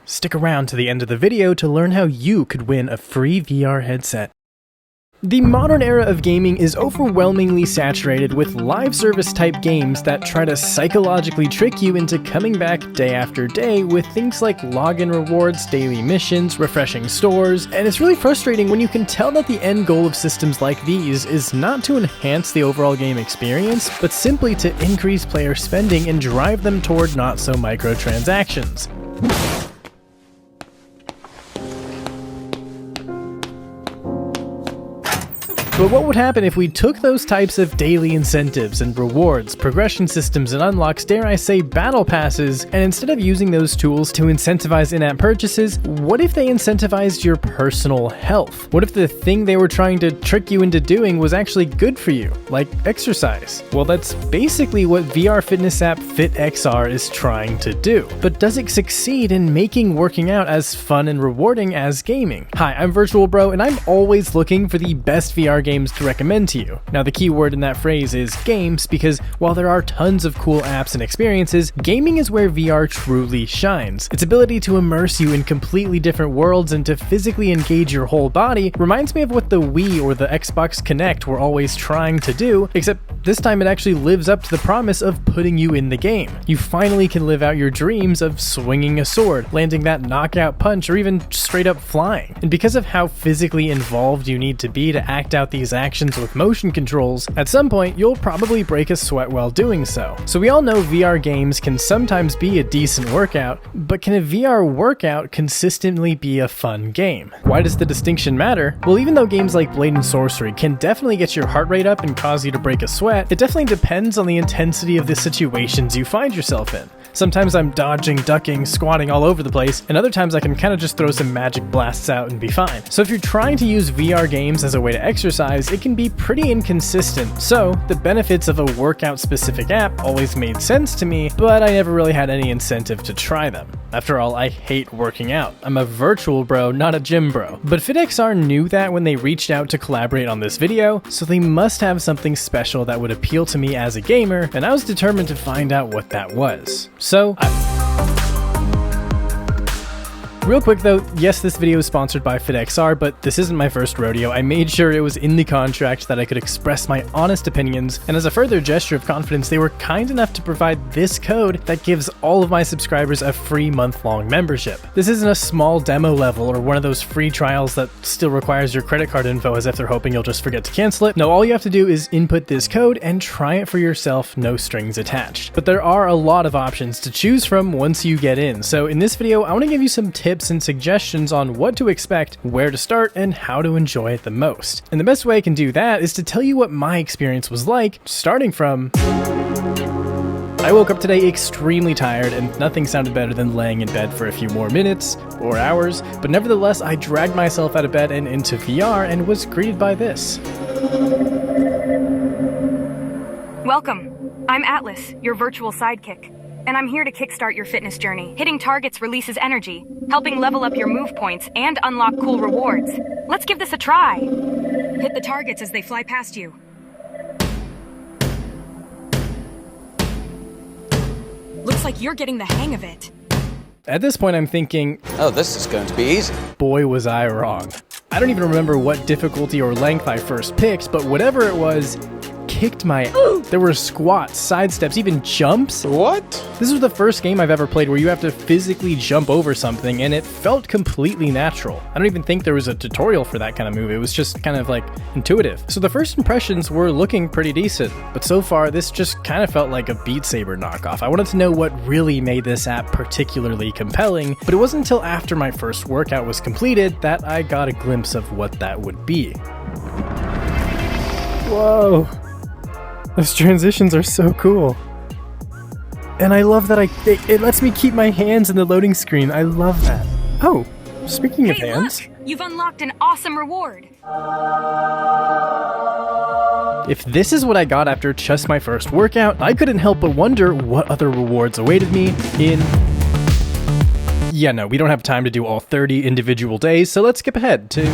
Stick around to the end of the video to learn how you could win a free VR headset. The modern era of gaming is overwhelmingly saturated with live service type games that try to psychologically trick you into coming back day after day with things like login rewards, daily missions, refreshing stores, and it's really frustrating when you can tell that the end goal of systems like these is not to enhance the overall game experience, but simply to increase player spending and drive them toward not so microtransactions. But what would happen if we took those types of daily incentives and rewards, progression systems and unlocks, dare I say battle passes, and instead of using those tools to incentivize in-app purchases, what if they incentivized your personal health? What if the thing they were trying to trick you into doing was actually good for you, like exercise? Well, that's basically what VR fitness app FitXR is trying to do. But does it succeed in making working out as fun and rewarding as gaming? Hi, I'm Virtual Bro, and I'm always looking for the best VR games to recommend to you. Now, the key word in that phrase is games, because while there are tons of cool apps and experiences, gaming is where VR truly shines. Its ability to immerse you in completely different worlds and to physically engage your whole body reminds me of what the Wii or the Xbox Kinect were always trying to do, except this time it actually lives up to the promise of putting you in the game. You finally can live out your dreams of swinging a sword, landing that knockout punch, or even straight up flying. And because of how physically involved you need to be to act out these actions with motion controls, at some point you'll probably break a sweat while doing so. So we all know VR games can sometimes be a decent workout, but can a VR workout consistently be a fun game? Why does the distinction matter? Well, even though games like Blade and Sorcery can definitely get your heart rate up and cause you to break a sweat, it definitely depends on the intensity of the situations you find yourself in. Sometimes I'm dodging, ducking, squatting all over the place, and other times I can kind of just throw some magic blasts out and be fine. So if you're trying to use VR games as a way to exercise, it can be pretty inconsistent. So the benefits of a workout specific app always made sense to me, but I never really had any incentive to try them. After all, I hate working out. I'm a virtual bro, not a gym bro. But FitXR knew that when they reached out to collaborate on this video, so they must have something special that would appeal to me as a gamer, and I was determined to find out what that was. So, real quick though, yes, this video is sponsored by FitXR, but this isn't my first rodeo. I made sure it was in the contract that I could express my honest opinions, and as a further gesture of confidence, they were kind enough to provide this code that gives all of my subscribers a free month-long membership. This isn't a small demo level or one of those free trials that still requires your credit card info as if they're hoping you'll just forget to cancel it. No, all you have to do is input this code and try it for yourself, no strings attached. But there are a lot of options to choose from once you get in, so in this video, I want to give you some tips and suggestions on what to expect, where to start, and how to enjoy it the most. And the best way I can do that is to tell you what my experience was like, starting from... I woke up today extremely tired, and nothing sounded better than laying in bed for a few more minutes, or hours, but nevertheless, I dragged myself out of bed and into VR and was greeted by this. Welcome. I'm Atlas, your virtual sidekick. And I'm here to kickstart your fitness journey. Hitting targets releases energy, helping level up your move points and unlock cool rewards. Let's give this a try. Hit the targets as they fly past you. Looks like you're getting the hang of it. At this point, I'm thinking, oh, this is going to be easy. Boy, was I wrong. I don't even remember what difficulty or length I first picked, but whatever it was, kicked my There were squats, side steps, even jumps. What? This was the first game I've ever played where you have to physically jump over something, and it felt completely natural. I don't even think there was a tutorial for that kind of move. It was just kind of like intuitive. So the first impressions were looking pretty decent, but so far this just kind of felt like a Beat Saber knockoff. I wanted to know what really made this app particularly compelling, but it wasn't until after my first workout was completed that I got a glimpse of what that would be. Whoa. Those transitions are so cool. And I love that it lets me keep my hands in the loading screen. I love that. Oh, speaking of hands. Look, you've unlocked an awesome reward. If this is what I got after just my first workout, I couldn't help but wonder what other rewards awaited me in... Yeah, no, we don't have time to do all 30 individual days, so let's skip ahead to...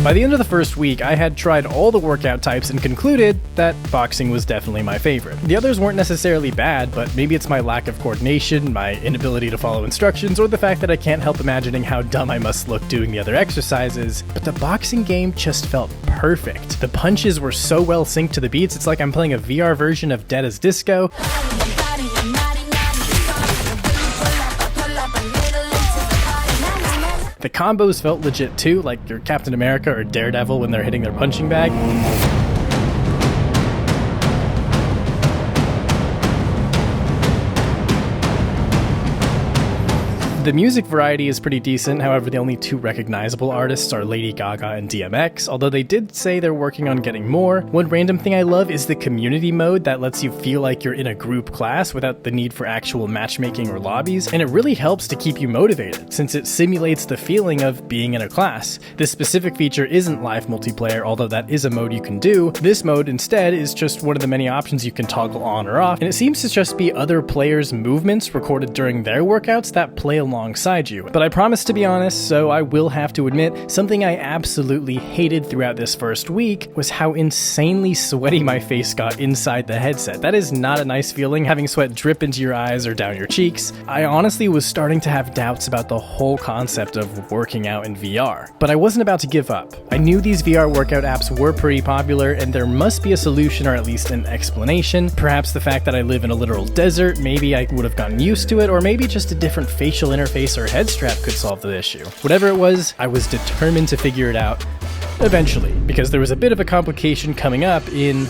By the end of the first week, I had tried all the workout types and concluded that boxing was definitely my favorite. The others weren't necessarily bad, but maybe it's my lack of coordination, my inability to follow instructions, or the fact that I can't help imagining how dumb I must look doing the other exercises, but the boxing game just felt perfect. The punches were so well synced to the beats, it's like I'm playing a VR version of Dead as Disco. The combos felt legit too, like your Captain America or Daredevil when they're hitting their punching bag. The music variety is pretty decent, however the only two recognizable artists are Lady Gaga and DMX, although they did say they're working on getting more. One random thing I love is the community mode that lets you feel like you're in a group class without the need for actual matchmaking or lobbies, and it really helps to keep you motivated, since it simulates the feeling of being in a class. This specific feature isn't live multiplayer, although that is a mode you can do. This mode instead is just one of the many options you can toggle on or off, and it seems to just be other players' movements recorded during their workouts that play alongside you. But I promise to be honest, so I will have to admit, something I absolutely hated throughout this first week was how insanely sweaty my face got inside the headset. That is not a nice feeling, having sweat drip into your eyes or down your cheeks. I honestly was starting to have doubts about the whole concept of working out in VR. But I wasn't about to give up. I knew these VR workout apps were pretty popular, and there must be a solution or at least an explanation. Perhaps the fact that I live in a literal desert, maybe I would have gotten used to it, or maybe just a different facial interface or head strap could solve the issue. Whatever it was, I was determined to figure it out eventually, because there was a bit of a complication coming up in...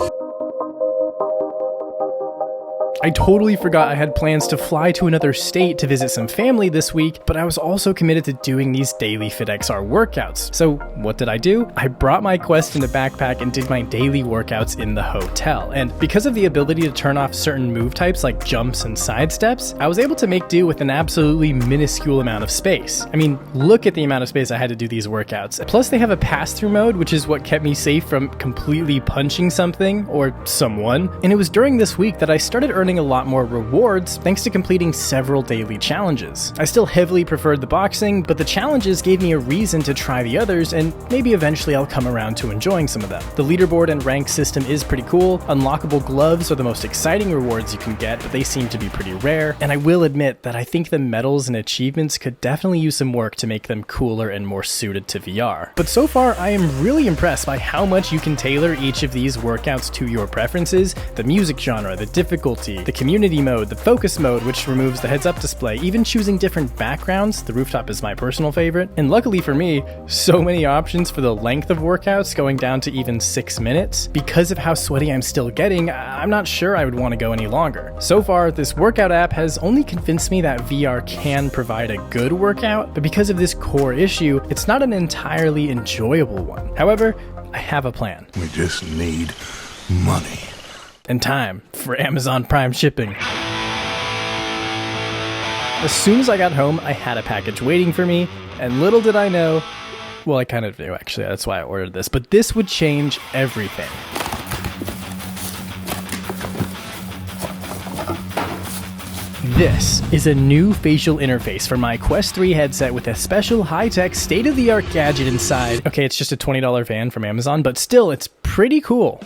I totally forgot I had plans to fly to another state to visit some family this week, but I was also committed to doing these daily FitXR workouts. So what did I do? I brought my Quest in a backpack and did my daily workouts in the hotel. And because of the ability to turn off certain move types like jumps and side steps, I was able to make do with an absolutely minuscule amount of space. I mean, look at the amount of space I had to do these workouts. Plus they have a pass-through mode, which is what kept me safe from completely punching something or someone. And it was during this week that I started earning a lot more rewards thanks to completing several daily challenges. I still heavily preferred the boxing, but the challenges gave me a reason to try the others, and maybe eventually I'll come around to enjoying some of them. The leaderboard and rank system is pretty cool. Unlockable gloves are the most exciting rewards you can get, but they seem to be pretty rare. And I will admit that I think the medals and achievements could definitely use some work to make them cooler and more suited to VR. But so far, I am really impressed by how much you can tailor each of these workouts to your preferences, the music genre, the difficulty, the community mode, the focus mode, which removes the heads-up display, even choosing different backgrounds. The rooftop is my personal favorite. And luckily for me, so many options for the length of workouts, going down to even 6 minutes. Because of how sweaty I'm still getting, I'm not sure I would want to go any longer. So far, this workout app has only convinced me that VR can provide a good workout, but because of this core issue, it's not an entirely enjoyable one. However, I have a plan. We just need money. And time for Amazon Prime shipping. As soon as I got home, I had a package waiting for me, and little did I know, well, I kind of knew actually, that's why I ordered this, but this would change everything. This is a new facial interface for my Quest 3 headset with a special high-tech, state-of-the-art gadget inside. Okay, it's just a $20 van from Amazon, but still, it's pretty cool.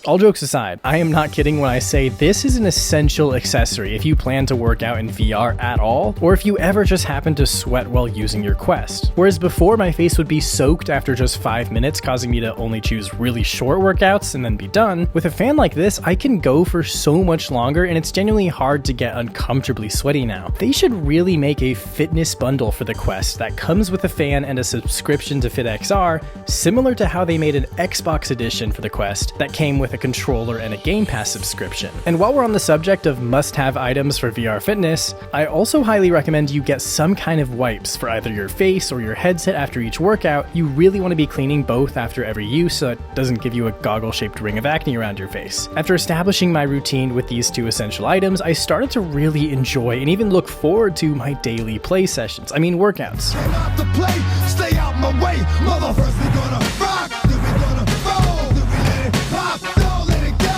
All jokes aside, I am not kidding when I say this is an essential accessory if you plan to work out in VR at all, or if you ever just happen to sweat while using your Quest. Whereas before, my face would be soaked after just 5 minutes, causing me to only choose really short workouts and then be done. With a fan like this, I can go for so much longer, and it's genuinely hard to get uncomfortably sweaty now. They should really make a fitness bundle for the Quest that comes with a fan and a subscription to FitXR, similar to how they made an Xbox edition for the Quest that came with a controller and a Game Pass subscription. And while we're on the subject of must-have items for VR fitness, I also highly recommend you get some kind of wipes for either your face or your headset after each workout. You really want to be cleaning both after every use so it doesn't give you a goggle-shaped ring of acne around your face. After establishing my routine with these two essential items, I started to really enjoy and even look forward to my daily play sessions. I mean workouts. Came out to play, stay out my way, mother. First we gonna rock, then we gonna roll, then we let it pop, don't let it go.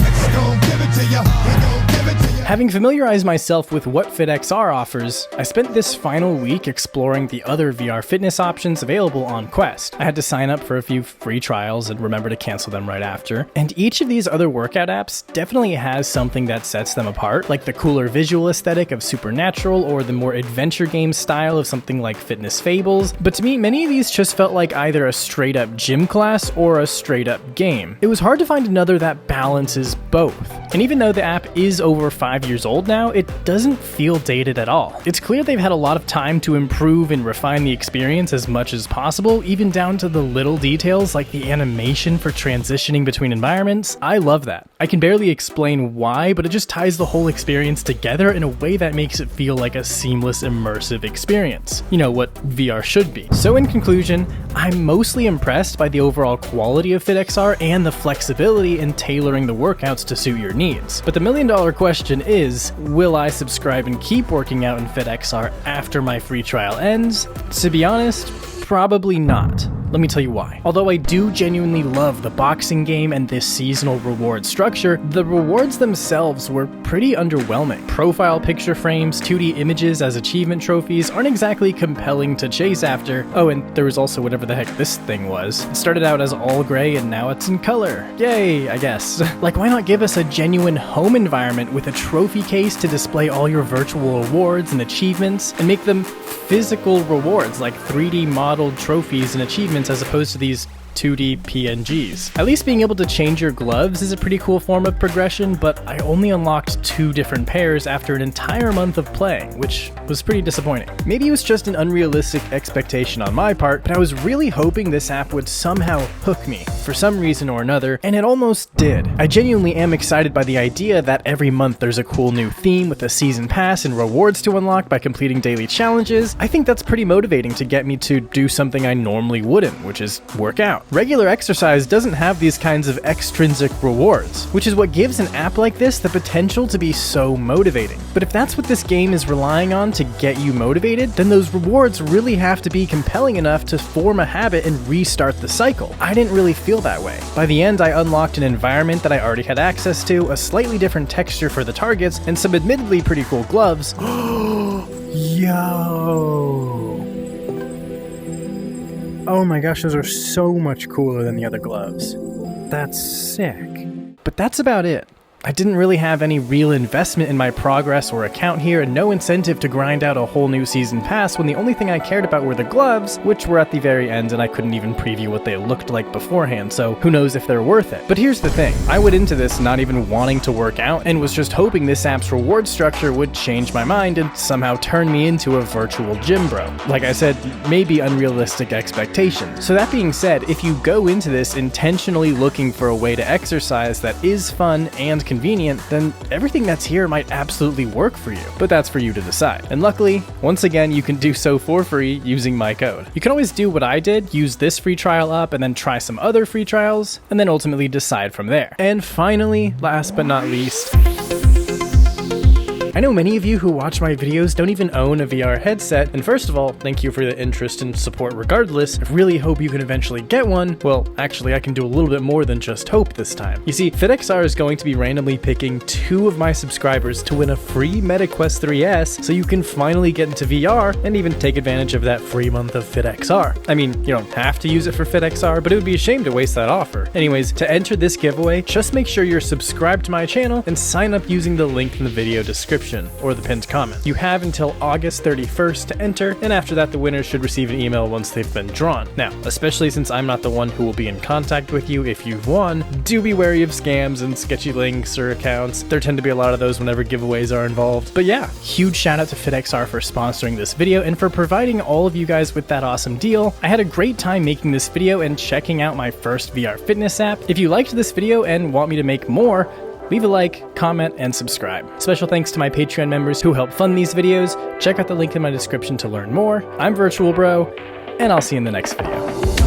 It's gonna give it to you, we gon' give it to you. Having familiarized myself with what FitXR offers, I spent this final week exploring the other VR fitness options available on Quest. I had to sign up for a few free trials and remember to cancel them right after. And each of these other workout apps definitely has something that sets them apart, like the cooler visual aesthetic of Supernatural or the more adventure game style of something like Fitness Fables. But to me, many of these just felt like either a straight up gym class or a straight up game. It was hard to find another that balances both. And even though the app is over 5 years old now, it doesn't feel dated at all. It's clear they've had a lot of time to improve and refine the experience as much as possible, even down to the little details like the animation for transitioning between environments. I love that. I can barely explain why, but it just ties the whole experience together in a way that makes it feel like a seamless, immersive experience. You know, what VR should be. So in conclusion, I'm mostly impressed by the overall quality of FitXR and the flexibility in tailoring the workouts to suit your needs. But the million-dollar question is, will I subscribe and keep working out in FitXR after my free trial ends? To be honest, probably not. Let me tell you why. Although I do genuinely love the boxing game and this seasonal reward structure, the rewards themselves were pretty underwhelming. Profile picture frames, 2D images as achievement trophies aren't exactly compelling to chase after. Oh, and there was also whatever the heck this thing was. It started out as all gray and now it's in color. Yay, I guess. Like, why not give us a genuine home environment with a trophy case to display all your virtual awards and achievements, and make them physical rewards like 3D modeled trophies and achievements as opposed to these 2D PNGs. At least being able to change your gloves is a pretty cool form of progression, but I only unlocked 2 different pairs after an entire month of playing, which was pretty disappointing. Maybe it was just an unrealistic expectation on my part, but I was really hoping this app would somehow hook me for some reason or another, and it almost did. I genuinely am excited by the idea that every month there's a cool new theme with a season pass and rewards to unlock by completing daily challenges. I think that's pretty motivating to get me to do something I normally wouldn't, which is work out. Regular exercise doesn't have these kinds of extrinsic rewards, which is what gives an app like this the potential to be so motivating. But if that's what this game is relying on to get you motivated, then those rewards really have to be compelling enough to form a habit and restart the cycle. I didn't really feel that way. By the end, I unlocked an environment that I already had access to, a slightly different texture for the targets, and some admittedly pretty cool gloves. Yo! Oh my gosh, those are so much cooler than the other gloves. That's sick. But that's about it. I didn't really have any real investment in my progress or account here, and no incentive to grind out a whole new season pass when the only thing I cared about were the gloves, which were at the very end and I couldn't even preview what they looked like beforehand, so who knows if they're worth it. But here's the thing, I went into this not even wanting to work out and was just hoping this app's reward structure would change my mind and somehow turn me into a virtual gym bro. Like I said, maybe unrealistic expectations. So that being said, if you go into this intentionally looking for a way to exercise that is fun and convenient, then everything that's here might absolutely work for you. But that's for you to decide. And luckily, once again, you can do so for free using my code. You can always do what I did, use this free trial up and then try some other free trials, and then ultimately decide from there. And finally, last but not least, I know many of you who watch my videos don't even own a VR headset, and first of all, thank you for the interest and support regardless. I really hope you can eventually get one. Well, actually, I can do a little bit more than just hope this time. You see, FitXR is going to be randomly picking 2 of my subscribers to win a free MetaQuest 3S, so you can finally get into VR and even take advantage of that free month of FitXR. I mean, you don't have to use it for FitXR, but it would be a shame to waste that offer. Anyways, to enter this giveaway, just make sure you're subscribed to my channel and sign up using the link in the video description or the pinned comment. You have until August 31st to enter, and after that the winners should receive an email once they've been drawn. Now, especially since I'm not the one who will be in contact with you if you've won, do be wary of scams and sketchy links or accounts. There tend to be a lot of those whenever giveaways are involved. But yeah, huge shout out to FitXR for sponsoring this video and for providing all of you guys with that awesome deal. I had a great time making this video and checking out my first VR fitness app. If you liked this video and want me to make more, leave a like, comment, and subscribe. Special thanks to my Patreon members who help fund these videos. Check out the link in my description to learn more. I'm Virtual Bro, and I'll see you in the next video.